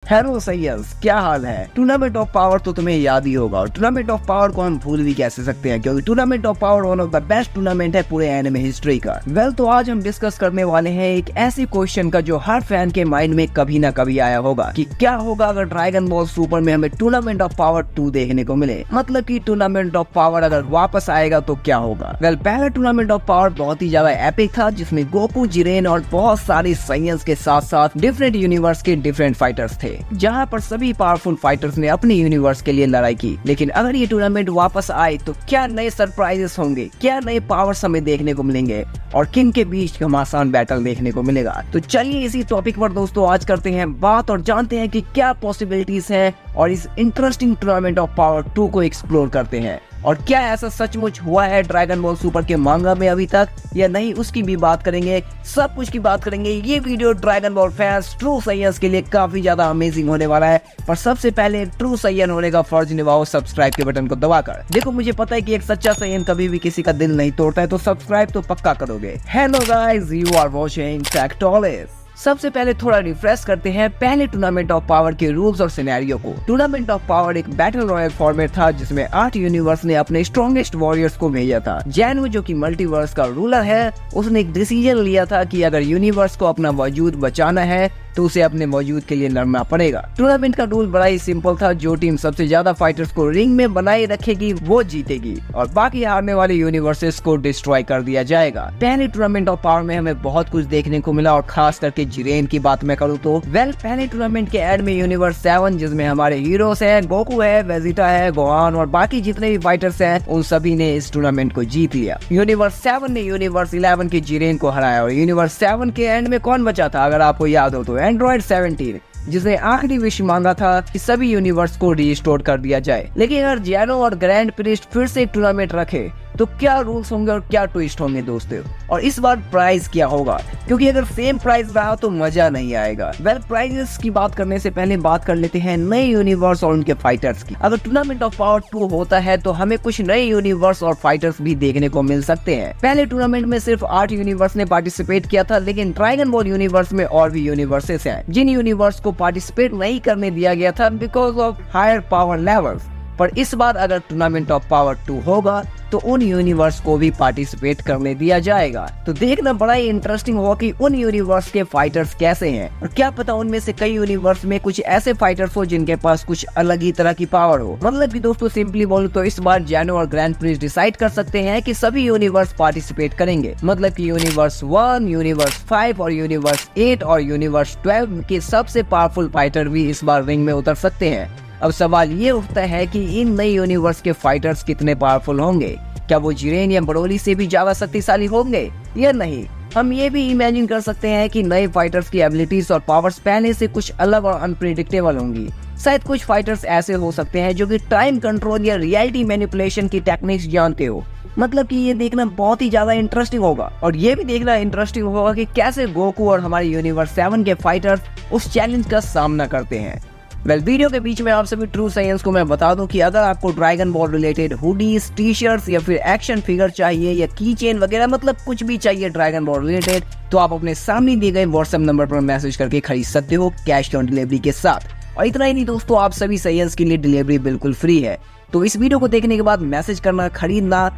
Hello सैयस, क्या हाल है। Tournament of power तो तुम्हें याद ही होगा और टूर्नामेंट ऑफ पावर को हम भूल भी कैसे सकते हैं, क्योंकि tournament of power one of the best tournament है पूरे एनिमे हिस्ट्री का। वेल, तो आज हम डिस्कस करने वाले हैं एक ऐसे क्वेश्चन का जो हर फैन के माइंड में कभी ना कभी आया होगा कि क्या होगा अगर ड्रैगन बॉल सुपर में हमें टूर्नामेंट ऑफ पावर 2 देखने को मिले। मतलब कि टूर्नामेंट ऑफ पावर अगर वापस आएगा तो क्या होगा। वेल, पहला टूर्नामेंट ऑफ पावर बहुत ही ज्यादा एपिक था, जिसमें गोकू, जिरेन और बहुत सारे साइंस के साथ साथ डिफरेंट यूनिवर्स के डिफरेंट फाइटर्स थे, जहाँ पर सभी पावरफुल फाइटर्स ने अपने यूनिवर्स के लिए लड़ाई की। लेकिन अगर ये टूर्नामेंट वापस आए तो क्या नए सरप्राइजेस होंगे, क्या नए पावर्स हमें देखने को मिलेंगे और किन के बीच घमासान बैटल देखने को मिलेगा। तो चलिए इसी टॉपिक पर दोस्तों आज करते हैं बात और जानते हैं कि क्या पॉसिबिलिटीज हैं और इस इंटरेस्टिंग टूर्नामेंट ऑफ पावर 2 को एक्सप्लोर करते हैं और क्या ऐसा सचमुच हुआ है ड्रैगन बॉल सुपर के मांगा में अभी तक या नहीं, उसकी भी बात करेंगे। सब कुछ की बात करेंगे। ये video Dragon Ball fans true सैयस के लिए काफी ज्यादा अमेजिंग होने वाला है, पर सबसे पहले ट्रू सैयन होने का फर्ज निभाओ सब्सक्राइब के बटन को दबाकर। देखो, मुझे पता है कि एक सच्चा सैयन कभी भी किसी का दिल नहीं तोड़ता है, तो सब्सक्राइब तो पक्का करोगे। Hello guys, you are watching Factolis. सबसे पहले थोड़ा रिफ्रेश करते हैं पहले टूर्नामेंट ऑफ पावर के रूल्स और सिनेरियो को। टूर्नामेंट ऑफ पावर एक बैटल रॉयल फॉर्मेट था, जिसमें 8 यूनिवर्स ने अपने स्ट्रॉन्गेस्ट वॉरियर्स को भेजा था। जैनू, जो कि मल्टीवर्स का रूलर है, उसने एक डिसीजन लिया था कि अगर यूनिवर्स को अपना वजूद बचाना है तो उसे अपने वजूद के लिए लड़ना पड़ेगा। टूर्नामेंट का रूल बड़ा ही सिंपल था, जो टीम सबसे ज्यादा फाइटर्स को रिंग में बनाए रखेगी वो जीतेगी और बाकी हारने वाले यूनिवर्सेस को डिस्ट्रॉय कर दिया जाएगा। पहले टूर्नामेंट ऑफ पावर में हमें बहुत कुछ देखने को मिला और खास करके जिरेन की बात मैं करूँ तो पहले टूर्नामेंट के एंड में यूनिवर्स 7, जिसमें हमारे हीरोज हैं, गोकू है, वेजिटा है, गोहान और बाकी जितने भी फाइटर्स हैं, उन सभी ने इस टूर्नामेंट को जीत लिया। यूनिवर्स 7 ने यूनिवर्स 11 के जिरेन को हराया और यूनिवर्स 7 के एंड में कौन बचा था अगर आपको याद हो तो एंड्रॉइड 17, जिसने आखिरी विश मांगा था कि सभी यूनिवर्स को रिस्टोर कर दिया जाए। लेकिन अगर जैनो और ग्रैंड प्रिस्ट फिर से एक टूर्नामेंट रखे तो क्या रूल्स होंगे और क्या ट्विस्ट होंगे दोस्तों, और इस बार प्राइस क्या होगा, क्योंकि अगर सेम प्राइस रहा तो मजा नहीं आएगा। प्राइजेस की बात करने से पहले बात कर लेते हैं नए यूनिवर्स और उनके फाइटर्स की। अगर टूर्नामेंट ऑफ पावर 2 होता है तो हमें कुछ नए यूनिवर्स और फाइटर्स भी देखने को मिल सकते हैं। पहले टूर्नामेंट में सिर्फ 8 यूनिवर्स ने पार्टिसिपेट किया था, लेकिन ड्रैगन बॉल यूनिवर्स में और भी यूनिवर्सेस हैं जिन यूनिवर्स को पार्टिसिपेट नहीं करने दिया गया था because of higher power levels. पर इस बार अगर टूर्नामेंट ऑफ पावर 2 होगा तो उन यूनिवर्स को भी पार्टिसिपेट करने दिया जाएगा। तो देखना बड़ा ही इंटरेस्टिंग होगा कि उन यूनिवर्स के फाइटर्स कैसे हैं और क्या पता उनमें से कई यूनिवर्स में कुछ ऐसे फाइटर्स हो जिनके पास कुछ अलग ही तरह की पावर हो। मतलब कि दोस्तों सिंपली बोलूं तो इस बार जैनो और ग्रैंड प्रिंस डिसाइड कर सकते हैं कि सभी यूनिवर्स पार्टिसिपेट करेंगे। मतलब कि यूनिवर्स 1, यूनिवर्स 5 और यूनिवर्स 8 और यूनिवर्स 12 के सबसे पावरफुल फाइटर भी इस बार रिंग में उतर सकते हैं। अब सवाल ये उठता है कि इन नए यूनिवर्स के फाइटर्स कितने पावरफुल होंगे। क्या वो जिरेन या ब्रोली से भी ज्यादा शक्तिशाली होंगे या नहीं। हम ये भी इमेजिन कर सकते हैं कि नए फाइटर्स की एबिलिटीज और पावर्स पहले से कुछ अलग और अनप्रेडिक्टेबल होंगी। शायद कुछ फाइटर्स ऐसे हो सकते हैं जो कि टाइम कंट्रोल या रियलिटी मैनिपुलेशन की टेक्निक्स जानते हो। मतलब कि ये देखना बहुत ही ज्यादा इंटरेस्टिंग होगा और ये भी देखना इंटरेस्टिंग होगा कि कैसे गोकू और हमारे यूनिवर्स 7 के फाइटर्स उस चैलेंज का सामना करते हैं। वीडियो के बीच में आप सभी ट्रू साइंस को मैं बता दूं कि अगर आपको Dragon Ball related hoodies, t-shirts या फिर एक्शन फिगर चाहिए या की चेन वगैरह, मतलब कुछ भी चाहिए ड्रैगन बॉल रिलेटेड, तो आप अपने सामने दिए गए व्हाट्सएप नंबर पर मैसेज करके खरीद सकते हो कैश ऑन डिलीवरी के साथ। और इतना ही नहीं दोस्तों, आप सभी साइंस के लिए डिलीवरी बिल्कुल फ्री है। तो इस वीडियो को देखने के बाद मैसेज करना, खरीदना।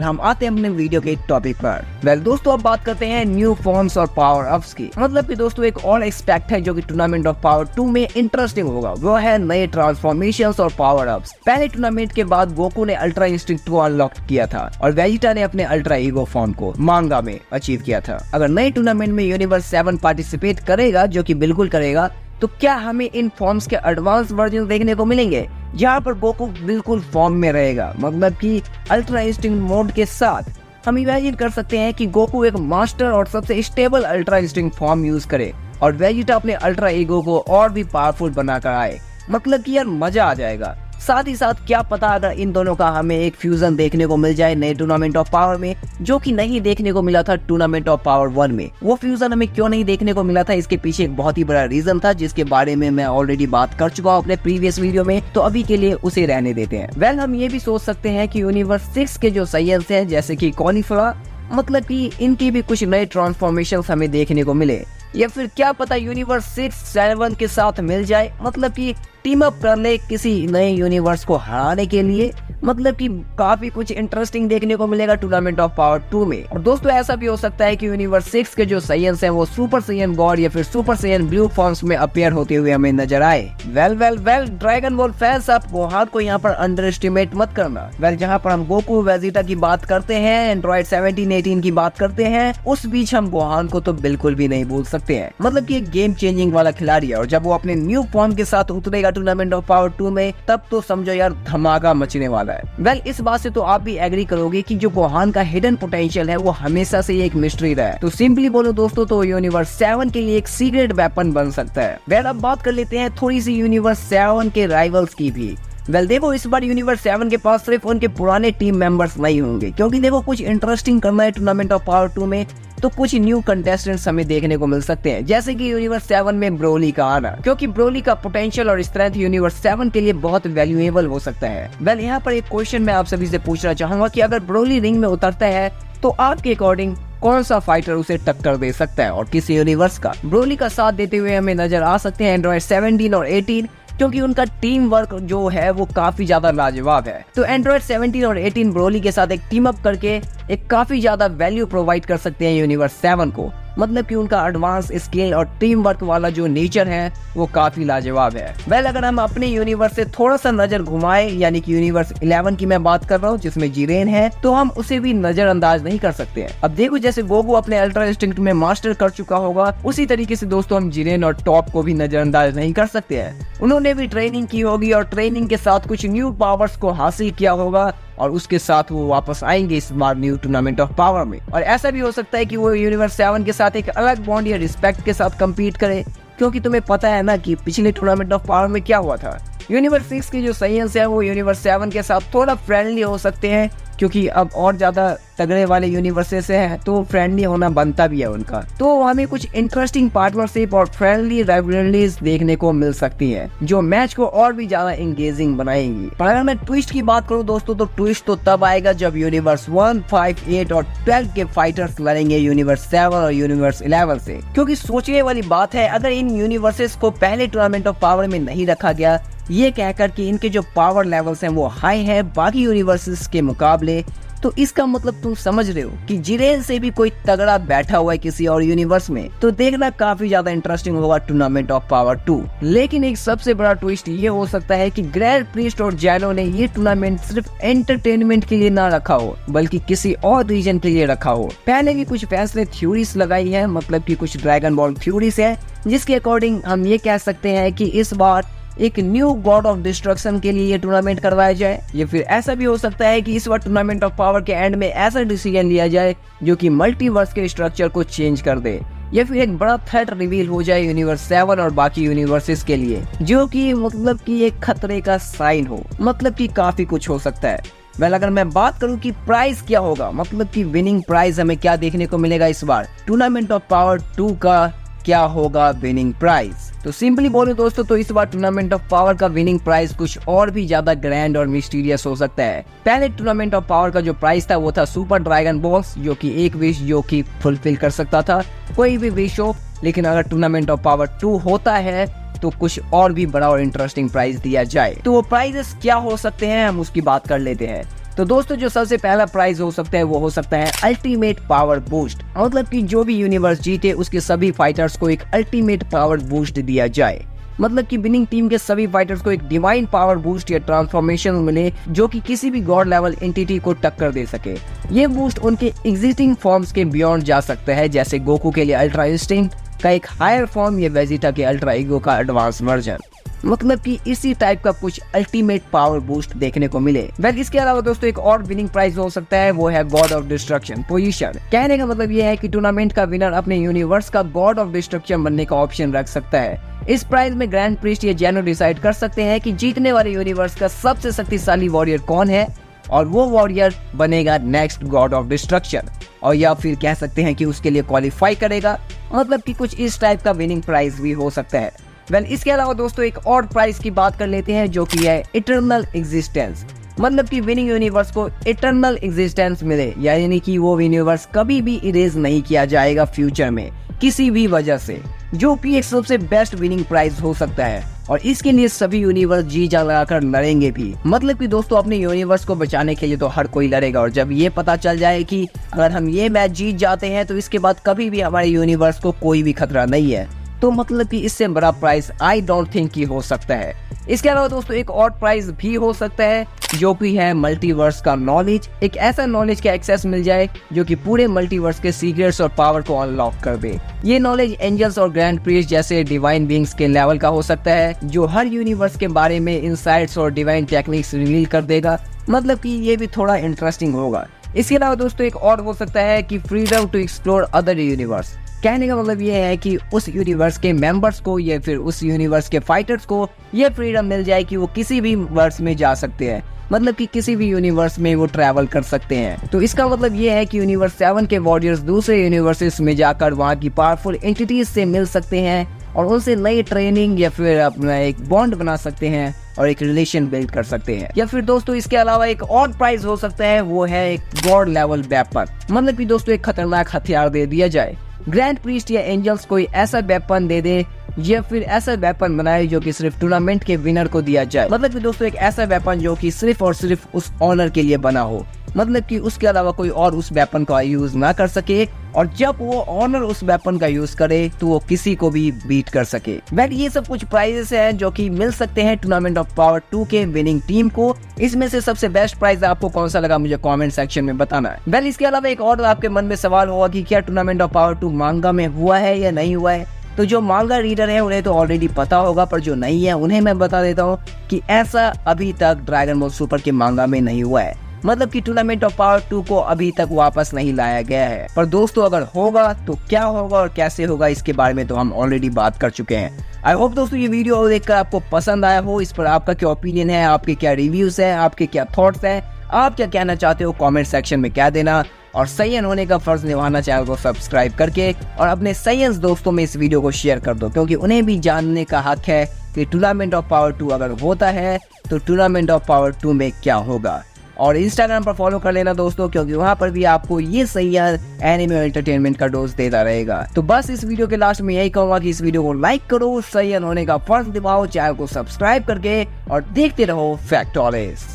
हम आते हैं अपने वीडियो के टॉपिक पर। दोस्तों अब बात करते हैं न्यू फॉर्म्स और पावर अप्स की। मतलब कि दोस्तों एक और एक्सपेक्ट है जो कि टूर्नामेंट ऑफ पावर 2 में इंटरेस्टिंग होगा, वो है नए ट्रांसफॉर्मेशंस और पावर अप्स। पहले टूर्नामेंट के बाद गोकू ने अल्ट्रा इंस्टिंक्ट को अनलॉक किया था और वेजिटा ने अपने अल्ट्रा ईगो फॉर्म को मांगा में अचीव किया था। अगर नए टूर्नामेंट में यूनिवर्स 7 पार्टिसिपेट करेगा, जो कि बिल्कुल करेगा, तो क्या हमें इन फॉर्म्स के एडवांस वर्जन देखने को मिलेंगे जहाँ पर गोकू बिल्कुल फॉर्म में रहेगा। मतलब कि अल्ट्रा इंस्टिंक्ट मोड के साथ हम इमेजिन कर सकते हैं कि गोकू एक मास्टर और सबसे stable ultra instinct form use करे और वेजिटा अपने अल्ट्रा ईगो को और भी पावरफुल बनाकर आए। मतलब कि यार मजा आ जाएगा। साथ ही साथ क्या पता अगर इन दोनों का हमें एक फ्यूजन देखने को मिल जाए नए टूर्नामेंट ऑफ पावर में, जो कि नहीं देखने को मिला था टूर्नामेंट ऑफ पावर 1 में। वो फ्यूजन हमें क्यों नहीं देखने को मिला था, इसके पीछे एक बहुत ही बड़ा रीजन था, जिसके बारे में मैं ऑलरेडी बात कर चुका हूँ अपने प्रीवियस वीडियो में, तो अभी के लिए उसे रहने देते हैं। हम ये भी सोच सकते हैं कि यूनिवर्स 6 के जो साइंस हैं, जैसे कि कॉनिफरा, मतलब कि इनकी भी कुछ नए ट्रांसफॉर्मेशन हमें देखने को मिले। या फिर क्या पता यूनिवर्स 6-7 के साथ मिल जाए, मतलब कि टीम अप कर ले किसी नए यूनिवर्स को हराने के लिए। मतलब कि काफी कुछ इंटरेस्टिंग देखने को मिलेगा टूर्नामेंट ऑफ पावर 2 में। और दोस्तों ऐसा भी हो सकता है कि यूनिवर्स 6 के जो साइयंस हैं वो सुपर साइयन गॉड या फिर सुपर साइयन ब्लू फॉर्म्स में अपीयर होते हुए हमें नजर आए। वेल ड्रैगन बॉल फैंस, आप गोहान को यहाँ पर अंडर एस्टिमेट मत करना। जहाँ पर हम गोकू वेजिटा की बात करते हैं, एंड्रॉइड 17-18 की बात करते हैं, उस बीच हम गोहान को तो बिल्कुल भी नहीं भूल सकते हैं। मतलब कि एक गेम चेंजिंग वाला खिलाड़ी है और जब वो अपने न्यू फॉर्म के साथ उतरेगा टूर्नामेंट ऑफ पावर 2 में, तब तो समझो यार धमाका मचने वाला है। इस बात से तो आप भी एग्री करोगे कि जो गोहान का हिडन पोटेंशियल है वो हमेशा से एक मिस्ट्री रहा है। तो सिंपली बोलो दोस्तों तो यूनिवर्स 7 के लिए एक सीक्रेट वेपन बन सकता है। अब बात कर लेते हैं थोड़ी सी यूनिवर्स 7 के राइवल्स की भी। देखो इस बार यूनिवर्स 7 के पास सिर्फ उनके पुराने टीम मेंबर्स नहीं होंगे, क्योंकि देखो कुछ इंटरेस्टिंग करना है टूर्नामेंट ऑफ पावर 2 में, तो कुछ न्यू कंटेस्टेंट्स हमें देखने को मिल सकते हैं, जैसे कि यूनिवर्स 7 में ब्रोली का आना, क्योंकि ब्रोली का पोटेंशियल और स्ट्रेंथ यूनिवर्स 7 के लिए बहुत वैल्यूएबल हो सकता है। यहाँ पर एक क्वेश्चन मैं आप सभी से पूछना चाहूंगा कि अगर ब्रोली रिंग में उतरता है तो आपके अकॉर्डिंग कौन सा फाइटर उसे टक्कर दे सकता है और किस यूनिवर्स का? ब्रोली का साथ देते हुए हमें नजर आ सकते हैं एंड्रॉइड 17 और 18, क्योंकि उनका टीम वर्क जो है वो काफी ज्यादा लाजवाब है। तो एंड्रॉइड 17 और 18 ब्रोली के साथ एक टीम अप करके एक काफी ज्यादा वैल्यू प्रोवाइड कर सकते हैं यूनिवर्स 7 को। मतलब कि उनका एडवांस स्किल और टीम वर्क वाला जो नेचर है वो काफी लाजवाब है। अगर हम अपने यूनिवर्स से थोड़ा सा नजर घुमाए, यानी कि यूनिवर्स 11 की मैं बात कर रहा हूँ जिसमें जीरेन है, तो हम उसे भी नजरअंदाज नहीं कर सकते हैं। अब देखो जैसे गोकू अपने अल्ट्रा इंस्टिंक्ट में मास्टर कर चुका होगा, उसी तरीके से दोस्तों हम जीरेन और टॉप को भी नजरअंदाज नहीं कर सकते हैं। उन्होंने भी ट्रेनिंग की होगी और ट्रेनिंग के साथ कुछ न्यू पावर्स को हासिल किया होगा और उसके साथ वो वापस आएंगे इस बार न्यू टूर्नामेंट ऑफ पावर में। और ऐसा भी हो सकता है कि वो यूनिवर्स 7 के साथ एक अलग बॉन्ड या रिस्पेक्ट के साथ कम्पीट करे, क्योंकि तुम्हें पता है ना कि पिछले टूर्नामेंट ऑफ पावर में क्या हुआ था। यूनिवर्स 6 के जो साइयंस है वो यूनिवर्स 7 के साथ थोड़ा फ्रेंडली हो सकते हैं, क्योंकि अब और ज्यादा तगड़े वाले यूनिवर्सेस हैं तो फ्रेंडली होना बनता भी है उनका। तो हमें कुछ इंटरेस्टिंग पार्टनरशिप और फ्रेंडली राइवलरीज देखने को मिल सकती है, जो मैच को और भी ज्यादा एंगेजिंग बनाएंगी। पर अगर मैं ट्विस्ट की बात करूं दोस्तों, तो ट्विस्ट तो तब आएगा जब यूनिवर्स 1, 5, 8 और 12 के फाइटर्स लड़ेंगे यूनिवर्स 7 और यूनिवर्स 11 से। क्योंकि सोचने वाली बात है, अगर इन यूनिवर्सेस को पहले टूर्नामेंट ऑफ पावर में नहीं रखा गया, ये कहकर कि इनके जो पावर लेवल्स हैं वो हाई है बाकी यूनिवर्सेस के मुकाबले, तो इसका मतलब तुम समझ रहे हो कि जिरेन से भी कोई तगड़ा बैठा हुआ है किसी और यूनिवर्स में। तो देखना काफी ज्यादा इंटरेस्टिंग होगा टूर्नामेंट ऑफ पावर 2। लेकिन एक सबसे बड़ा ट्विस्ट ये हो सकता है कि ग्रैंड प्रीस्ट और जैनो ने ये टूर्नामेंट सिर्फ एंटरटेनमेंट के लिए ना रखा हो, बल्कि किसी और रीजन के लिए रखा हो। पहले भी कुछ फैसले थ्योरीज लगाई है, मतलब की कुछ ड्रैगन बॉल थ्योरीज है, जिसके अकॉर्डिंग हम ये कह सकते हैं कि इस बार एक न्यू गॉड ऑफ डिस्ट्रक्शन के लिए ये टूर्नामेंट करवाया जाए। या फिर ऐसा भी हो सकता है कि इस बार टूर्नामेंट ऑफ पावर के एंड में ऐसा डिसीजन लिया जाए जो कि मल्टीवर्स के स्ट्रक्चर को चेंज कर दे, या फिर एक बड़ा थ्रेट रिवील हो जाए यूनिवर्स 7 और बाकी यूनिवर्सेस के लिए, जो कि मतलब कि एक खतरे का साइन हो। मतलब कि काफी कुछ हो सकता है। अगर मैं बात करूं कि प्राइस क्या होगा, मतलब कि विनिंग प्राइस हमें क्या देखने को मिलेगा इस बार टूर्नामेंट ऑफ पावर 2 का, क्या होगा विनिंग प्राइस? तो सिंपली बोले दोस्तों तो इस बार टूर्नामेंट ऑफ पावर का विनिंग प्राइस कुछ और भी ज्यादा ग्रैंड और मिस्टीरियस हो सकता है। पहले टूर्नामेंट ऑफ पावर का जो प्राइस था वो था सुपर ड्रैगन बॉल्स, जो कि एक विश जो कि फुलफिल कर सकता था, कोई भी विश हो। लेकिन अगर टूर्नामेंट ऑफ पावर 2 होता है तो कुछ और भी बड़ा और इंटरेस्टिंग प्राइस दिया जाए। तो वो प्राइजेस क्या हो सकते हैं, हम उसकी बात कर लेते हैं। तो दोस्तों जो सबसे पहला प्राइज हो सकता है वो हो सकता है अल्टीमेट पावर बूस्ट, मतलब कि जो भी यूनिवर्स जीते उसके सभी फाइटर्स को एक अल्टीमेट पावर बूस्ट दिया जाए। मतलब कि विनिंग टीम के सभी फाइटर्स को एक डिवाइन पावर बूस्ट या ट्रांसफॉर्मेशन मिले, जो कि किसी भी गॉड लेवल एंटिटी को टक्कर दे सके। ये बूस्ट उनके एग्जिस्टिंग फॉर्म्स के बियॉन्ड जा सकता है, जैसे गोकू के लिए अल्ट्रा इंस्टिंक्ट का एक हायर फॉर्म या वेजिटा के अल्ट्रा ईगो का एडवांस वर्जन। मतलब कि इसी टाइप का कुछ अल्टीमेट पावर बूस्ट देखने को मिले। इसके अलावा दोस्तों एक और विनिंग प्राइज हो सकता है, वो है गॉड ऑफ डिस्ट्रक्शन पोजीशन। कहने का मतलब ये है कि टूर्नामेंट का विनर अपने यूनिवर्स का गॉड ऑफ डिस्ट्रक्शन बनने का ऑप्शन रख सकता है। इस प्राइज में ग्रैंड प्रीस्ट या जेनो डिसाइड कर सकते हैं कि जीतने वाले यूनिवर्स का सबसे शक्तिशाली वॉरियर कौन है, और वो वॉरियर बनेगा नेक्स्ट गॉड ऑफ डिस्ट्रक्शन, और या फिर कह सकते हैं कि उसके लिए क्वालिफाई करेगा। मतलब कि कुछ इस टाइप का विनिंग प्राइज भी हो सकता है। इसके अलावा दोस्तों एक और प्राइज की बात कर लेते हैं, जो कि है इटर्नल एग्जिस्टेंस। मतलब कि विनिंग यूनिवर्स को इटर्नल एग्जिस्टेंस मिले, यानी कि वो यूनिवर्स कभी भी इरेज नहीं किया जाएगा फ्यूचर में, किसी भी वजह से, जो कि एक सबसे बेस्ट विनिंग प्राइज हो सकता है। और इसके लिए सभी यूनिवर्स जी जान लगाकर लड़ेंगे भी। मतलब कि दोस्तों अपने यूनिवर्स को बचाने के लिए तो हर कोई लड़ेगा, और जब ये पता चल जाए कि अगर हम ये मैच जीत जाते हैं तो इसके बाद कभी भी हमारे यूनिवर्स को कोई भी खतरा नहीं है, तो मतलब कि इससे बड़ा प्राइस आई डोंट थिंक कि हो सकता है। इसके अलावा दोस्तों एक और प्राइस भी हो सकता है, जो कि है मल्टीवर्स का नॉलेज। एक ऐसा नॉलेज का एक्सेस मिल जाए जो कि पूरे मल्टीवर्स के सीक्रेट्स और पावर को अनलॉक कर दे। ये नॉलेज एंजल्स और ग्रैंड प्रीस्ट जैसे डिवाइन बीइंग्स के लेवल का हो सकता है, जो हर यूनिवर्स के बारे में इनसाइट्स और डिवाइन टेक्निक्स रिवील कर देगा। मतलब कि ये भी थोड़ा इंटरेस्टिंग होगा। इसके अलावा दोस्तों एक और हो सकता है कि freedom to explore other universe. कहने का मतलब ये है कि उस यूनिवर्स के मेंबर्स को या फिर उस यूनिवर्स के फाइटर्स को ये फ्रीडम मिल जाए कि वो किसी भी वर्स में जा सकते हैं। मतलब कि किसी भी यूनिवर्स में वो ट्रैवल कर सकते हैं। तो इसका मतलब ये है कि यूनिवर्स 7 के वॉरियर्स दूसरे यूनिवर्सेस में जाकर वहाँ की पावरफुल एंटिटीज से मिल सकते हैं और उनसे नई ट्रेनिंग या फिर अपना एक बॉन्ड बना सकते हैं और एक रिलेशन बिल्ड कर सकते हैं। या फिर दोस्तों इसके अलावा एक और प्राइज हो सकता है, वो है एक गॉड लेवल वेपन। मतलब कि दोस्तों एक खतरनाक हथियार दे दिया जाए। ग्रैंड प्रीस्ट या एंजल्स कोई ऐसा वेपन दे दे या फिर ऐसा वेपन बनाए जो कि सिर्फ टूर्नामेंट के विनर को दिया जाए। मतलब कि दोस्तों एक ऐसा वेपन जो कि सिर्फ और सिर्फ उस ऑनर के लिए बना हो। मतलब कि उसके अलावा कोई और उस वेपन का यूज ना कर सके, और जब वो ऑनर उस वेपन का यूज करे तो वो किसी को भी बीट कर सके। बट ये सब कुछ प्राइजेस हैं जो कि मिल सकते हैं टूर्नामेंट ऑफ पावर 2 के विनिंग टीम को। इसमें से सबसे बेस्ट प्राइज आपको कौन सा लगा मुझे कमेंट सेक्शन में बताना है। वेल इसके अलावा एक और आपके मन में सवाल होगा कि क्या टूर्नामेंट ऑफ पावर 2 मांगा में हुआ है या नहीं हुआ है। तो जो मांगा रीडर है उन्हें तो ऑलरेडी पता होगा, पर जो नहीं है उन्हें मैं बता देता हूँ कि ऐसा अभी तक ड्रैगन बॉल सुपर के मांगा में नहीं हुआ है। मतलब कि टूर्नामेंट ऑफ पावर 2 को अभी तक वापस नहीं लाया गया है। पर दोस्तों अगर होगा तो क्या होगा और कैसे होगा, इसके बारे में तो हम ऑलरेडी बात कर चुके हैं। आई होप दोस्तों ये वीडियो देखकर आपको पसंद आया हो। इस पर आपका क्या ओपिनियन है, आपके क्या रिव्यूज है, आपके क्या थॉट्स हैं, आप क्या कहना चाहते हो कमेंट सेक्शन में कह देना। और सैयन होने का फर्ज निभाना चैनल को सब्सक्राइब करके और अपने सैयंस दोस्तों में इस वीडियो को शेयर कर दो, क्योंकि उन्हें भी जानने का हक है कि टूर्नामेंट ऑफ पावर 2 अगर होता है तो टूर्नामेंट ऑफ पावर 2 में क्या होगा। और इंस्टाग्राम पर फॉलो कर लेना दोस्तों, क्योंकि वहाँ पर भी आपको ये सैयन एनिमे और एंटरटेनमेंट का डोज देता रहेगा। तो बस इस वीडियो के लास्ट में यही कहूंगा कि इस वीडियो को लाइक करो, सैयन होने का फर्ज निभाओ, चैनल को सब्सक्राइब करके और देखते रहो फैक्टोलिस।